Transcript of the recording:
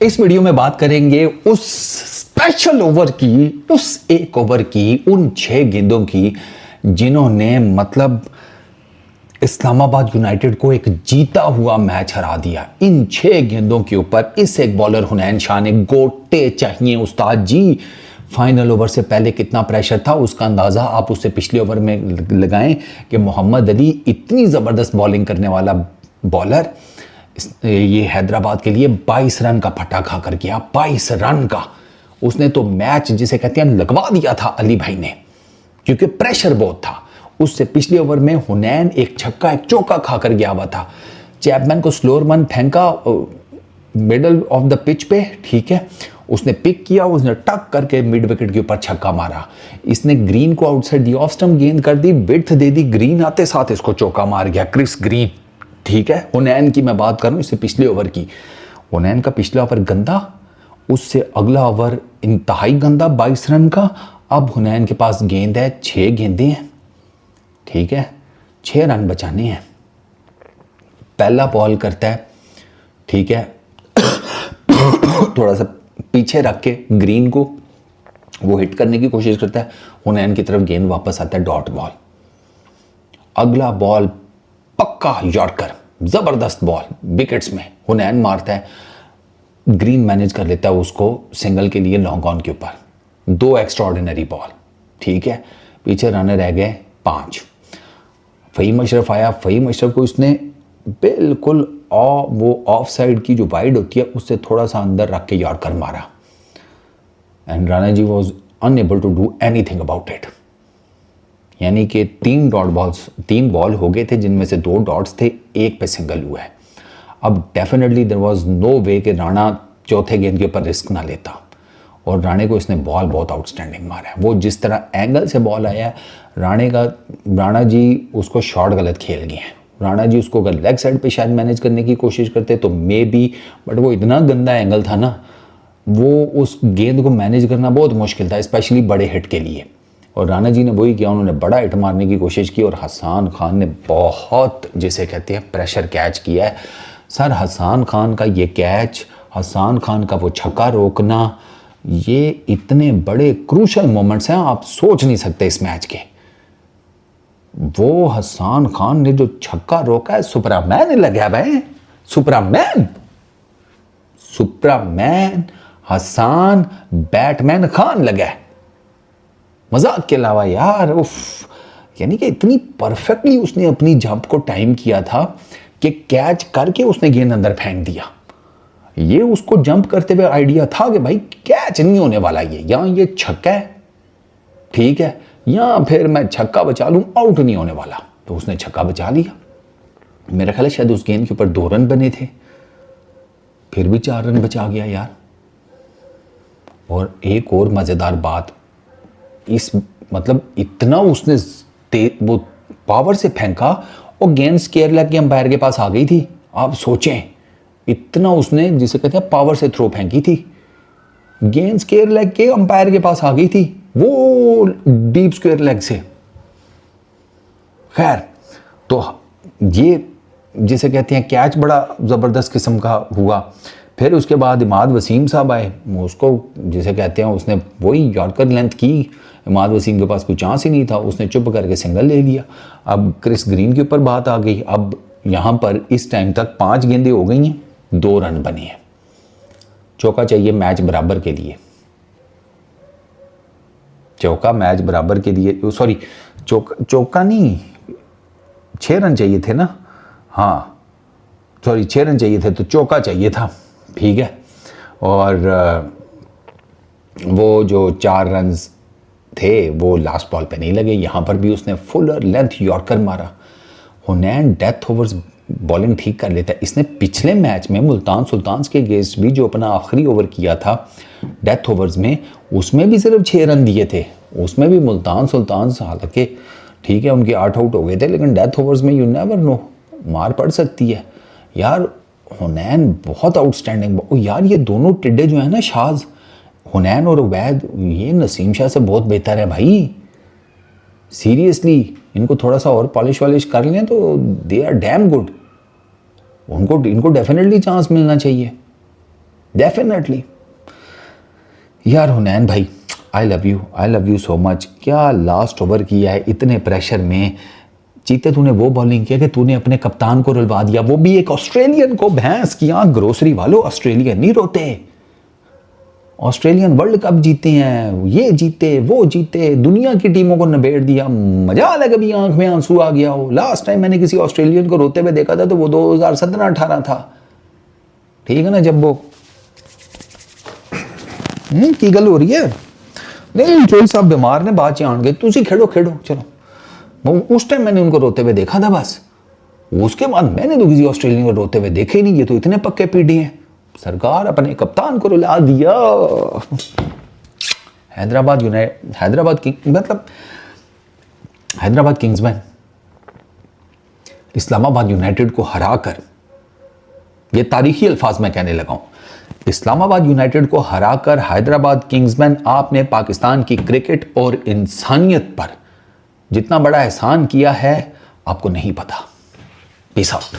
इस वीडियो में बात करेंगे उस स्पेशल ओवर की, उस एक ओवर की, उन 6 गेंदों की जिन्होंने मतलब इस्लामाबाद यूनाइटेड को एक जीता हुआ मैच हरा दिया। इन 6 गेंदों के ऊपर इस एक बॉलर हुनैन शाह ने गोटे चाहिए उस्ताद जी। फाइनल ओवर से पहले कितना प्रेशर था उसका अंदाज़ा आप उससे पिछले ओवर में लगाएं कि मोहम्मद अली इतनी ज़बरदस्त बॉलिंग करने वाला बॉलर ये हैदराबाद के लिए 22 रन का फटा खा कर गया। 22 रन का उसने तो मैच जिसे कहते हैं लगवा दिया था अली भाई ने, क्योंकि प्रेशर बहुत था। उससे पिछले ओवर में हुनैन एक छक्का एक चौका खाकर गया हुआ था। चैपमैन को स्लोअर मन फेंका मिडल ऑफ द पिच पे, ठीक है, उसने पिक किया, उसने टक करके मिड विकेट के ऊपर छक्का मारा। इसने ग्रीन को आउटसाइड दी ऑफ स्टंप गेंद कर दी, विड्थ दे दी, ग्रीन आते साथ इसको चौका मार गया क्रिस ग्रीन, ठीक है। हुनैन की मैं बात करूं इससे पिछले ओवर की, हुनैन का पिछला ओवर गंदा, उससे अगला ओवर इंतहाई गंदा 22 रन का। अब हुनैन के पास गेंद है, 6 गेंदें हैं, ठीक है, 6 रन बचाने हैं। पहला बॉल करता है, ठीक है, थोड़ा सा पीछे रख के ग्रीन को वो हिट करने की कोशिश करता है, हुनैन की तरफ गेंद वापस आता है, डॉट बॉल। अगला बॉल पक्का यॉर्कर, जबरदस्त बॉल विकेट्स में, हुनैन मारता है, ग्रीन मैनेज कर लेता है उसको सिंगल के लिए लॉन्ग ऑन के ऊपर। 2 एक्स्ट्राऑर्डिनरी बॉल, ठीक है, पीछे रन रह गए 5। फ़हीम अशरफ आया, फ़हीम अशरफ को इसने बिल्कुल वो ऑफ साइड की जो वाइड होती है उससे थोड़ा सा अंदर रख के यॉर्कर मारा, and Rana ji was unable to do anything about it. यानी कि 3 बॉल हो गए थे जिनमें से 2 डॉट्स थे, 1 पे सिंगल हुआ है। अब डेफिनेटली देयर वाज नो वे कि राणा चौथे गेंद के ऊपर रिस्क ना लेता, और राणे को इसने बॉल बहुत आउटस्टैंडिंग मारा है। वो जिस तरह एंगल से बॉल आया है राणा जी उसको शॉट गलत खेल गए हैं। राणा जी उसको अगर लेग साइड पे शायद मैनेज करने की कोशिश करते तो मे बी, बट वो इतना गंदा एंगल था ना, वो उस गेंद को मैनेज करना बहुत मुश्किल था, स्पेशली बड़े हिट के लिए। और राणा जी ने वही किया, उन्होंने बड़ा हिट मारने की कोशिश की, और हसन खान ने बहुत जिसे कहते हैं प्रेशर कैच किया है। सर हसन खान का ये कैच, हसन खान का वो छक्का रोकना, ये इतने बड़े क्रूशल मोमेंट्स हैं, आप सोच नहीं सकते इस मैच के। वो हसन खान ने जो छक्का रोका है, सुपरमैन लगा भाई, सुपरमैन हसन बैटमैन खान लगा है, मजाक के अलावा यार। उफ, यानी कि इतनी परफेक्टली उसने अपनी जंप को टाइम किया था कि कैच करके उसने गेंद अंदर फेंक दिया। ये उसको जंप करते हुए आइडिया था कि भाई कैच नहीं होने वाला, ये यहाँ ये छक्का है, ठीक है, या फिर मैं छक्का बचा लूं, आउट नहीं होने वाला, तो उसने छक्का बचा लिया। मेरा ख्याल है शायद उस गेंद के ऊपर 2 रन बने थे, फिर भी 4 रन बचा गया यार। और एक और मजेदार बात, इस मतलब इतना उसने वो पावर से फेंका और गेंद स्क्वायर लेग के अंपायर के पास आ गई थी। आप सोचें, इतना उसने जिसे कहते हैं पावर से थ्रो फेंकी थी, गेंद स्क्वायर लेग के अंपायर के पास आ गई थी, वो डीप स्क्वायर लेग से। खैर, तो ये जिसे कहते हैं कैच बड़ा ज़बरदस्त किस्म का हुआ। फिर उसके बाद इमाद वसीम साहब आए, उसको जिसे कहते हैं उसने वही यॉर्कर लेंथ की, इमाद वसीम के पास कोई चांस ही नहीं था, उसने चुप करके सिंगल ले लिया। अब क्रिस ग्रीन के ऊपर बात आ गई। अब यहाँ पर इस टाइम तक 5 गेंदें हो गई हैं, 2 रन बने हैं, चौका चाहिए मैच बराबर के लिए, चौका मैच बराबर के लिए, सॉरी चौका नहीं, 6 रन चाहिए थे ना, हाँ सॉरी 6 रन चाहिए थे, तो चौका चाहिए था, ठीक है। और वो जो 4 रन थे वो लास्ट बॉल पे नहीं लगे। यहाँ पर भी उसने फुल लेंथ यॉर्कर मारा। हुनैन डेथ ओवर्स बॉलिंग ठीक कर लेता है। इसने पिछले मैच में मुल्तान सुल्तान्स के अगेंस्ट भी जो अपना आखिरी ओवर किया था डेथ ओवर्स में, उसमें भी सिर्फ 6 रन दिए थे। उसमें भी मुल्तान सुल्तान्स हालांकि ठीक है उनके 8 आउट हो गए थे, लेकिन डेथ ओवर्स में यू नेवर नो, मार पड़ सकती है यार। हुनैन बहुत आउटस्टैंडिंग यार। ये दोनों टिड्डे जो है ना, शाज, हुनैन और उबैद, ये नसीम शाह से बहुत बेहतर है भाई, सीरियसली। इनको थोड़ा सा और पॉलिश वॉलिश कर लें तो दे आर डैम गुड। इनको डेफिनेटली चांस मिलना चाहिए। डेफिनेटली। यार हुनैन भाई, I love you so much. क्या लास्ट ओवर किया है इतने प्रेशर में। चीते तूने वो बॉलिंग किया कि तूने अपने कप्तान को रुलवा दिया, वो भी एक ऑस्ट्रेलियन को। भैंस की आंख ग्रोसरी वालों, ऑस्ट्रेलियन नहीं रोते। ऑस्ट्रेलियन वर्ल्ड कप जीते हैं, ये जीते वो जीते, दुनिया की टीमों को निबेड़ दिया। मजा अलग, कभी आंख में आंसू आ गया हो। लास्ट टाइम मैंने किसी ऑस्ट्रेलियन को रोते हुए देखा था तो वो 2017-18 था, ठीक है ना, जब वो की गल हो रही है। नहीं चोई साहब बीमार ने, बाद आन गए, तुम खेड़ो चलो। उस टाइम मैंने उनको रोते हुए देखा था बस, उसके बाद मैंने तो किसी ऑस्ट्रेलियन को रोते हुए देखे ही नहीं। ये तो इतने पक्के पीढ़ी हैं, सरकार अपने कप्तान को रुला दिया। हैदराबाद किंग्समैन इस्लामाबाद यूनाइटेड को हराकर, ये तारीखी अल्फाज में कहने लगा हूं, इस्लामाबाद यूनाइटेड को हराकर हैदराबाद किंग्समैन, आपने पाकिस्तान की क्रिकेट और इंसानियत पर जितना बड़ा एहसान किया है आपको नहीं पता। Peace out.